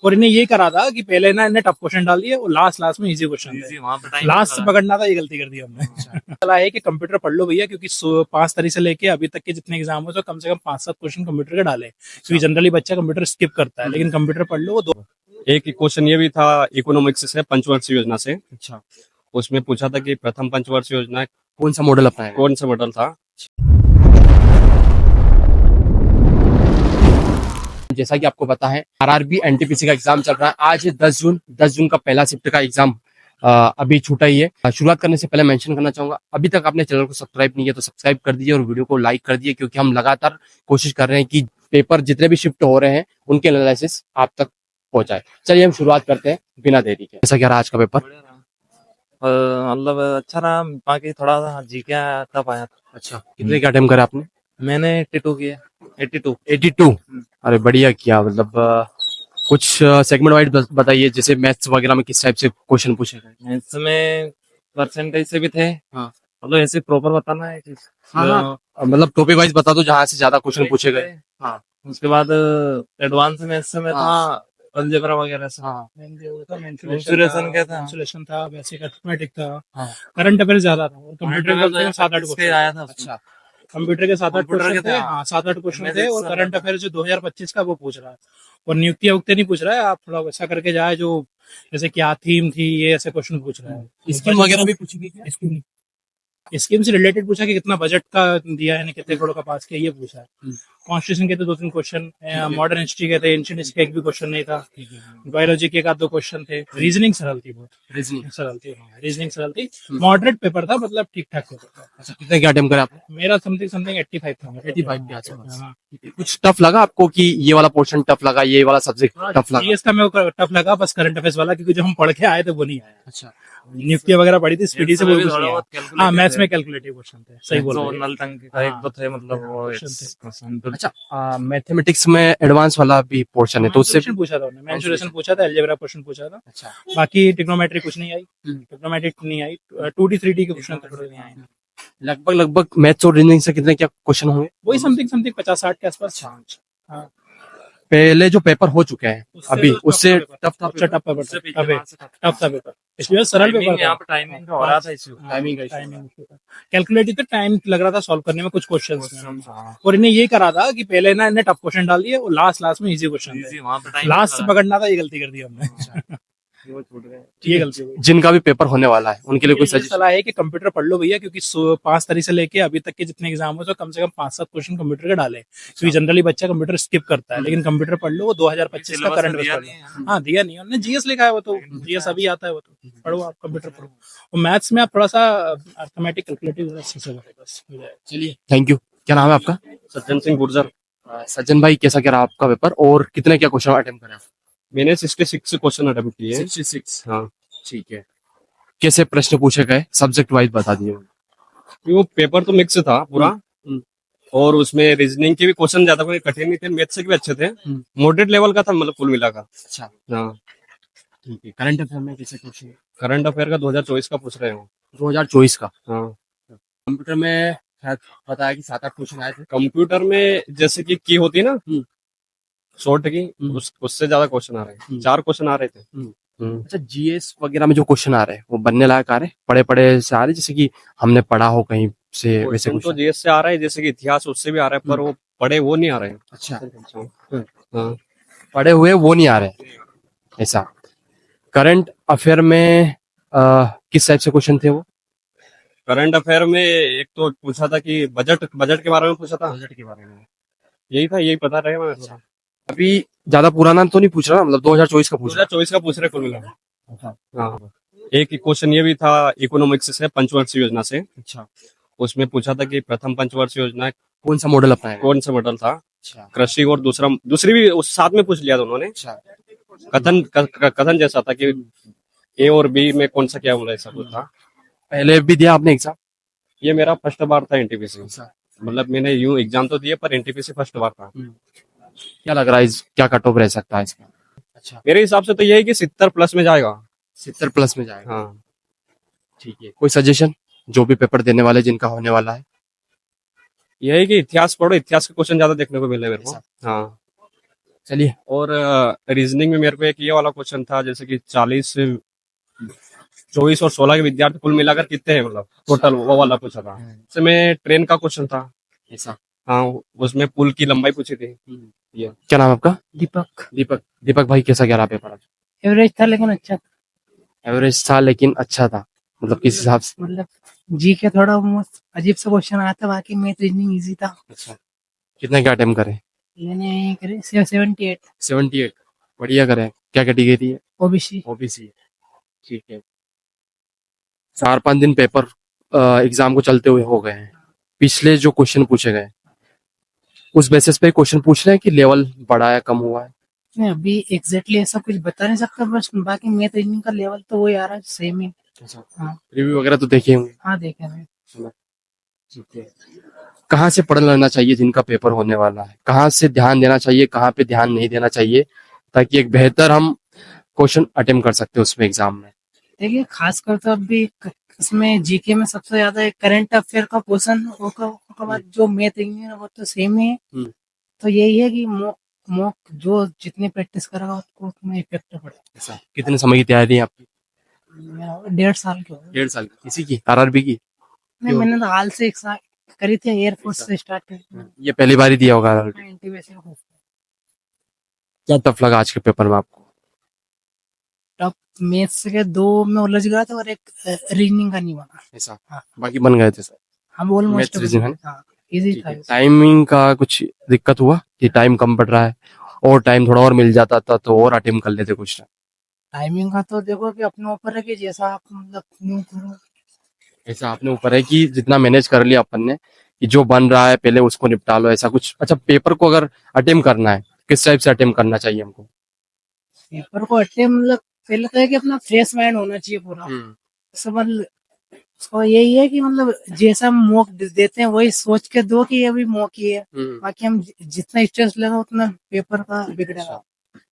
और इन्हें ये करा था कि पहले ना इन्हें टफ क्वेश्चन डाल दिए और लास्ट में इजी क्वेश्चन थे। लास्ट से पकड़ना था, ये गलती कर दी हमने। सलाह है कि कंप्यूटर पढ़ लो भैया, क्योंकि 5 तारीख से लेके अभी तक के जितने एग्जाम हो तो कम से कम 5-7 क्वेश्चन कंप्यूटर के डाले, क्योंकि जनरली बच्चा कंप्यूटर स्किप करता है, लेकिन कंप्यूटर पढ़ लो वो दो। एक क्वेश्चन ये भी था इकोनॉमिक्स से, पंचवर्षीय योजना से। अच्छा, उसमें पूछा था कि प्रथम पंचवर्षीय योजना कौन सा मॉडल अपनाया गया? कौन सा मॉडल था। जैसा कि आपको पता है आरआरबी एनटीपीसी का एग्जाम चल रहा है। आज 10 जून का पहला शिफ्ट का एग्जाम अभी छूटा ही है। शुरुआत करने से पहले मेंशन करना चाहूंगा, अभी तक आपने चैनल को सब्सक्राइब नहीं किया तो सब्सक्राइब कर दीजिए और वीडियो को लाइक कर दीजिए, क्योंकि हम लगातार कोशिश कर रहे हैं कि पेपर जितने भी शिफ्ट हो रहे हैं उनके एनालिसिस आप तक पहुंचाए। चलिए हम शुरुआत करते हैं बिना देरी के। जैसा क्या रहा आज का पेपर? मतलब अच्छा रहा, बाकी थोड़ा सा जीके टफ आया था। अच्छा, कितने क्या अटेम्प्ट करे आपने? मैंने 82 किया, 82। 82। अरे बढ़िया किया। मतलब कुछ सेगमेंट वाइज बताइए, जैसे मैथ्स वगैरह में किस टाइप से क्वेश्चन पूछे गए? इसमें परसेंटेज से भी थे। हाँ। मतलब ऐसे प्रॉपर बताना है कि मतलब टॉपिक वाइज बता दो जहाँ से ज्यादा क्वेश्चन पूछे गए। हाँ। उसके बाद एडवांस मैथ्स में था, अलजेब्रा वगैरह से। हाँ। मेंसुरेशन क्या था? मेंसुरेशन था, बेसिक अरिथमेटिक था, हाँ। करंट अफेयर ज्यादा था, और कंप्यूटर का 7-8 इसके आया था। अच्छा, कंप्यूटर के 7-8 कंप्यूटर क्वेश्चन के थे। थे, हाँ, 7-8 क्वेश्चन MS थे, और Excel करंट था। अफेयर जो 2025 का वो पूछ रहा है, और नियुक्ति उक्ति नहीं पूछ रहा है। आप थोड़ा वैसा करके जाए जो जैसे क्या थीम थी, ये ऐसे क्वेश्चन पूछ रहा है। स्कीम वगैरह भी पूछी गई क्या? स्कीम से रिलेटेड पूछा कि कितना बजट का दिया है, कितने करोड़ का पास किया, ये पूछा है। कॉन्स्टिट्यूशन के थे 2-3 क्वेश्चन, मॉडर्न हिस्ट्री के थे, एंशिएंट हिस्ट्री का एक भी क्वेश्चन नहीं था, बायोलॉजी के 1-2 क्वेश्चन थे। रीजनिंग सरल थी, बहुत रीजनिंग। सरल थी। रीजनिंग सरल थी, मॉडरेट पेपर था, मतलब ठीक ठाक पेपर था। अच्छा, कितने क्या अटेम्प्ट करे आपने? मेरा समथिंग 85 था। 85 के आसपास। हाँ। कुछ टफ लगा आपको कि ये वाला पोर्शन टफ लगा, ये वाला सब्जेक्ट टफ लगा? जीएस का मेरे को टफ लगा, बस करंट अफेयर्स वाला, क्योंकि जो हम पढ़ के आए थे वो नहीं आया। अच्छा, नियुक्ति वगैरह पढ़ी थी स्पीडी से, वो इसमें भी कुछ थोड़ा नहीं आया। बहुत calculated हाँ, मैथ्स थे। में कैलकुलेटिव क्वेश्चन थे, सही बोल रहे हो। नल टंकी का एक हाँ। दो थे, मतलब वो क्वेश्चन थे। क्वेश्चन। अच्छा, मैथमेटिक्स में एडवांस वाला भी पोर्शन है तो उससे मेंसुरेशन पूछा था उन्होंने, मेंसुरेशन पूछा था, अलजेब्रा क्वेश्चन पूछा था। अच्छा, बाकी ट्रिग्नोमेट्री कुछ नहीं आई, ट्रिग्नोमेट्रिक नहीं आई, 2D 3D के क्वेश्चन थोड़े नहीं आए। लगभग मैथ्स और रीजनिंग से कितने क्या क्वेश्चन होंगे? वही समथिंग 50-60 के आसपास। हाँ। पहले जो पेपर हो चुके हैं अभी, उससे टफ था? सबसे टफ पेपर था, टफ था पेपर, इसलिए सरल पेपर था। यहाँ पे टाइमिंग का हो रहा था इशू। टाइमिंग कैलकुलेटिव था, टाइम लग रहा था सॉल्व करने में कुछ क्वेश्चन। और इन्हें ये करा था कि पहले ना इन्हें टफ क्वेश्चन डाल दिए और लास्ट में इजी क्वेश्चन थे। लास्ट से पकड़ना था, ये गलती कर दी हमने। ये गलती हुई। जिनका भी पेपर होने वाला है उनके लिए कोई ये सजेशन? सलाह है कि कंप्यूटर पढ़ लो भैया, क्योंकि 5 तारीख से लेके अभी तक के जितने एग्जाम हो तो कम से कम 5-7 क्वेश्चन कंप्यूटर के डाले, क्योंकि जनरली बच्चा कंप्यूटर स्किप करता है, लेकिन कंप्यूटर पढ़ लो, वो 2025 का करंट अफेयर पढ़ लो। हाँ, दिया नहीं उन्होंने, जीएस लिखा है वो तो, जीएस अभी आता है, वो तो पढ़ो, आप कंप्यूटर पढ़ो। और मैथ्स में आप थोड़ा सा अर्थमेटिक कैलकुलेटिव से बस हो जाए। चलिए, थैंक यू। क्या नाम है आपका? सज्जन सिंह गुर्जर। सज्जन भाई, कैसा क्या रहा आपका पेपर और कितने क्या क्वेश्चन अटेम्प्ट करे? मैंने 66 क्वेश्चन अटेम्प्ट किए। 66। हाँ, ठीक है। कैसे प्रश्न पूछे गए, सब्जेक्ट वाइज बता दिए। वो पेपर तो मिक्स था पूरा, और उसमें रीजनिंग के भी क्वेश्चन ज्यादा कोई कठिन नहीं थे, मैथ्स के भी अच्छे थे, मॉडरेट लेवल का था, मतलब कुल मिला का। अच्छा, हाँ, ठीक है। करंट अफेयर में कैसे क्वेश्चन? करंट अफेयर का 2024 का पूछ रहे हो। 2024 का। हाँ, कंप्यूटर में शायद बताया कि 7-8 क्वेश्चन आए थे। कंप्यूटर में जैसे कि की होती है ना शॉर्ट की, उससे ज्यादा क्वेश्चन आ रहे हैं, 4 क्वेश्चन आ रहे थे। अच्छा, जीएस वगैरह में जो क्वेश्चन आ रहे हैं वो बनने लायक आ रहे हैं? पढ़े से आ रहे हैं, जैसे कि हमने पढ़ा हो कहीं से वैसे क्वेश्चन तो क्वेश्चन? जीएस से आ रहा है, जैसे कि इतिहास उससे भी आ रहा है, पर वो पढ़े वो नहीं आ रहे हैं। अच्छा, हाँ, पढ़े हुए वो नहीं आ रहे हैं, ऐसा। करंट अफेयर में किस टाइप से क्वेश्चन थे वो? करंट अफेयर में एक तो पूछा था कि बजट के बारे में पूछा था। बजट के बारे में यही था, यही पता रहे मेरे को। अभी ज्यादा पुराना तो नहीं पूछ रहा, मतलब 2024 का पूछ रहा? 2024 का पूछ रहे कुल मिला। हाँ, एक क्वेश्चन ये भी था इकोनॉमिक्स से, पंचवर्षीय योजना से। अच्छा, उसमें पूछा था कि प्रथम पंचवर्षीय योजना कौन सा मॉडल अपनाया गया? कौन सा मॉडल था। अच्छा, कृषि और दूसरी भी उस साथ में पूछ लिया था उन्होंने। अच्छा, कथन जैसा था कि ए और बी में कौन सा क्या बोला, ऐसा कुछ था। पहले भी दिया आपने एग्जाम? ये मेरा फर्स्ट बार था एनटीपीसी, मतलब मैंने यूं एग्जाम तो दिए पर एनटीपीसी फर्स्ट बार था। क्या लग रहा है क्या कट ऑफ रह सकता है इसका? अच्छा, मेरे हिसाब से तो ये है कि 70 प्लस में जाएगा। 70 प्लस में जाएगा। हाँ, ठीक है। कोई सजेशन जो भी पेपर देने वाले जिनका होने वाला है? ये है कि इतिहास पढ़ो, इतिहास के क्वेश्चन ज्यादा देखने को मिले मेरे को। हाँ, चलिए। और रीजनिंग में मेरे को एक ये वाला क्वेश्चन था, जैसे कि 40 24 और 16 के विद्यार्थी कुल मिलाकर कितने हैं, मतलब टोटल, वो वाला पूछा था। इसमें ट्रेन का क्वेश्चन था। ऐसा। हाँ, उसमें पुल की लंबाई पूछी थी। ये क्या नाम है आपका? दीपक। दीपक। दीपक भाई कैसा गया रहा पेपर आज? एवरेज था लेकिन अच्छा था। एवरेज था लेकिन अच्छा था, मतलब किस हिसाब से? मतलब जी के थोड़ा मस्त अजीब सा क्वेश्चन आया था, बाकी मैथ रीजनिंग इजी था। अच्छा। कितने का अटेम्प्ट करे? मैंने करे 78 78। बढ़िया करे। क्या कैटेगरी है? ओबीसी। ओबीसी। ठीक है। 4-5 दिन पेपर एग्जाम को चलते हुए हो गए हैं। पिछले जो क्वेश्चन पूछे गए उस बेसिस पे क्वेश्चन पूछ रहे हैं कि लेवल बढ़ा है कम हुआ है? मैं अभी एग्जैक्टली ऐसा कुछ बता नहीं सकता, बस बाकी मैथ रीजनिंग का लेवल तो वही आ रहा है, सेम ही। हाँ। रिव्यू वगैरह तो देखे होंगे। हाँ देखे मैं। ठीक है। कहाँ से पढ़ लेना चाहिए जिनका पेपर होने वाला है? कहाँ से ध्यान देना चाहिए, कहाँ पे ध्यान नहीं देना चाहिए, ताकि एक बेहतर हम क्वेश्चन अटेम्प्ट कर सकते हैं उसमें एग्जाम में? देखिए खासकर तो अभी इसमें जीके में सबसे ज्यादा करंट अफेयर का क्वेश्चन उसके बाद जो मैथ रीजनिंग है वो तो सेम ही है। तो यही है कि मॉक जो जितनी प्रैक्टिस करेगा उसको उतना इफेक्ट पड़ेगा। ऐसा। कितने समय की तैयारी है आपकी? मेरा 1.5 साल की हो गई। 1.5 साल की। किसी की? आरआरबी की? नहीं, मैंने तो हाल से 1 साल करी थी, एयरफोर्स से स्टार्ट की। ये पहली बार ही दिया होगा RRB? इंटीमेशन हो। क्या टफ लगा आज के पेपर में आपको? टॉप मैथ्स के 2 में उलझ गया था और एक रीजनिंग का नहीं बना। ऐसा। हाँ। बाकी बन गए थे सर? हम ऑलमोस्ट Maths, reasoning है हाँ इजी ठीक था। है। टाइमिंग का कुछ दिक्कत हुआ कि टाइम कम पड़ रहा है, और टाइम थोड़ा और मिल जाता था तो और अटेम्प्ट कर लेते कुछ टाइम? टाइमिंग का तो देखो कि अपने ऊपर है कि जैसा आप मतलब यूं करो। ऐसा अपने ऊपर है कि जितना मैनेज कर लिया अपन ने, कि जो बन रहा है पहले उसको निपटा लो, ऐसा कुछ? अच्छा, पेपर को अगर अटेम्प्ट करना है किस टाइप से अटेम्प्ट करना चाहिए हमको? पेपर को अटेम्प्ट मतलब पहले तो है कि अपना फ्रेश माइंड होना चाहिए पूरा। समझ उसको यही है कि मतलब जैसा हम मॉक देते हैं वही सोच के दो कि ये भी मॉक ही है। बाकी हम जितना स्ट्रेस लेगा उतना पेपर का बिगड़ेगा।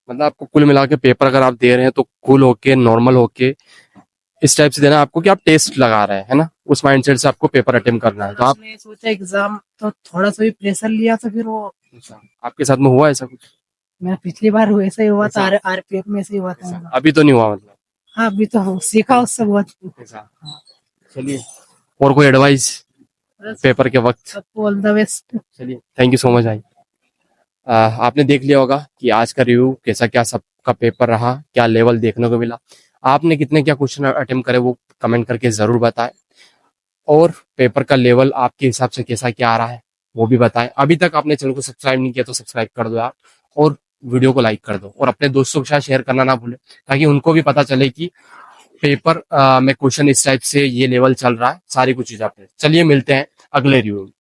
मतलब आपको कुल मिला के पेपर अगर आप दे रहे हैं तो कूल होके, नॉर्मल होके, इस टाइप से देना आपको कि आप टेस्ट लगा रहे हैं, है ना? उस माइंडसेट से आपको पेपर अटेम्प्ट करना है। तो आप आपने सोचा एग्जाम तो थोड़ा सा भी प्रेशर लिया तो फिर वो आपके साथ में हुआ ऐसा कुछ? मेरा पिछली बार वैसा ही हुआ था, ऐसा? आरपीएफ में से ही हुआ था। अभी तो नहीं हुआ मतलब? हाँ अभी तो सीखा उससे बहुत। चलिए, और कोई एडवाइस पेपर के वक्त? सबको ऑल द बेस्ट। चलिए, थैंक यू सो मच भाई। आपने देख लिया होगा कि आज का रिव्यू कैसा, क्या सबका पेपर रहा, क्या लेवल देखने को मिला, आपने कितने क्या क्वेश्चन अटेम्प्ट करे वो कमेंट करके जरूर बताएं, और पेपर का लेवल आपके हिसाब से कैसा क्या आ रहा है वो भी बताएं। अभी तक आपने चैनल को सब्सक्राइब नहीं किया तो सब्सक्राइब कर दो यार, और वीडियो को लाइक कर दो, और अपने दोस्तों के साथ शेयर करना ना भूलें, ताकि उनको भी पता चले कि पेपर में क्वेश्चन इस टाइप से ये लेवल चल रहा है, सारी कुछ चीज आपने। चलिए मिलते हैं अगले रिव्यू में।